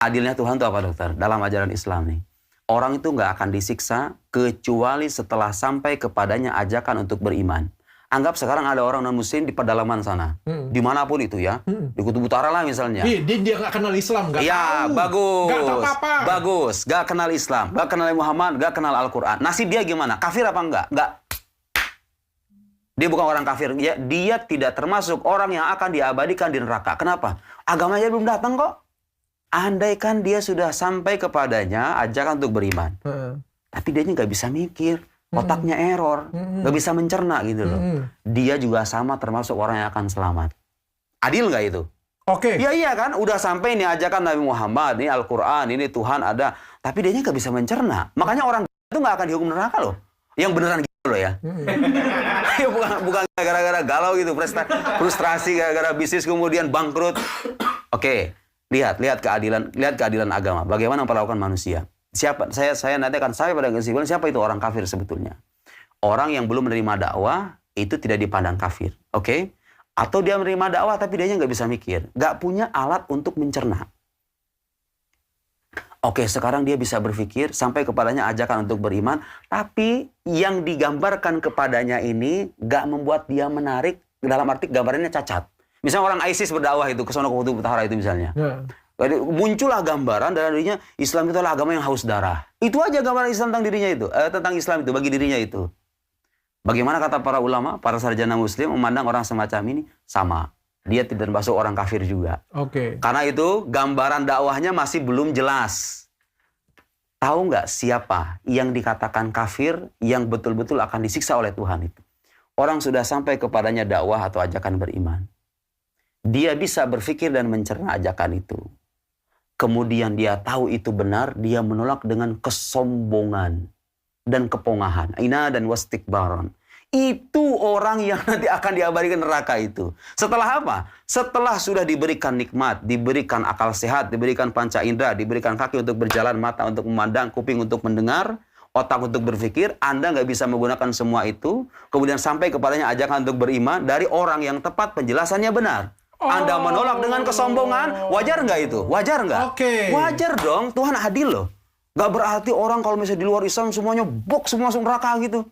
Adilnya Tuhan itu apa, dokter? Dalam ajaran Islam nih. Orang itu nggak akan disiksa kecuali setelah sampai kepadanya ajakan untuk beriman. Anggap sekarang ada orang non-muslim di pedalaman sana. Dimanapun itu ya. Di Kutub Utara lah misalnya. Dia nggak kenal Islam, nggak tahu. Ya, bagus. Nggak tahu apa-apa. Bagus. Nggak kenal Islam, nggak kenal Muhammad, nggak kenal Al-Quran. Nasib dia gimana? Kafir apa enggak? Nggak. Dia bukan orang kafir. Dia tidak termasuk orang yang akan diabadikan di neraka. Kenapa? Agamanya belum datang kok. Andaikan dia sudah sampai kepadanya ajakan untuk beriman. Tapi dia nggak bisa mikir. Otaknya error, nggak bisa mencerna gitu loh. Dia juga sama termasuk orang yang akan selamat. Adil nggak itu? Oke. Iya kan, udah sampai nih ajakan Nabi Muhammad, ini Al-Quran, ini Tuhan ada. Tapi dia nggak bisa mencerna. Makanya orang itu nggak akan dihukum neraka loh. Yang beneran gitu loh ya. bukan gara-gara galau gitu, frustrasi gara-gara bisnis kemudian bangkrut. Oke, lihat keadilan agama. Bagaimana memperlakukan manusia. Siapa saya nanti akan sampai pada kesimpulan siapa itu orang kafir sebetulnya. Orang yang belum menerima dakwah itu tidak dipandang kafir, oke? Atau dia menerima dakwah tapi dia nggak bisa mikir, nggak punya alat untuk mencerna. Oke, sekarang dia bisa berpikir sampai kepadanya ajakan untuk beriman, tapi yang digambarkan kepadanya ini nggak membuat dia menarik, dalam arti gambarannya cacat. Misalnya orang ISIS berdakwah itu ke sono ke Kutub Utara itu misalnya. Muncullah gambaran dalam dirinya Islam itu adalah agama yang haus darah. Itu aja gambaran Islam tentang dirinya itu, tentang Islam itu bagi dirinya itu. Bagaimana kata para ulama, para sarjana Muslim memandang orang semacam ini sama. Dia tidak termasuk orang kafir juga. Oke. Karena itu gambaran dakwahnya masih belum jelas. Tahu nggak siapa yang dikatakan kafir yang betul-betul akan disiksa oleh Tuhan itu? Orang sudah sampai kepadanya dakwah atau ajakan beriman. Dia bisa berpikir dan mencerna ajakan itu. Kemudian dia tahu itu benar, dia menolak dengan kesombongan dan kepongahan. Ina dan wastikbaron. Itu orang yang nanti akan diabadikan neraka itu. Setelah apa? Setelah sudah diberikan nikmat, diberikan akal sehat, diberikan panca indera, diberikan kaki untuk berjalan, mata untuk memandang, kuping untuk mendengar, otak untuk berpikir, Anda nggak bisa menggunakan semua itu, kemudian sampai kepadanya ajakan untuk beriman dari orang yang tepat, penjelasannya benar. Anda menolak dengan kesombongan, wajar nggak itu? Wajar nggak? Oke. Wajar dong, Tuhan adil loh. Nggak berarti orang kalau misalnya di luar Islam semuanya semua masuk neraka gitu.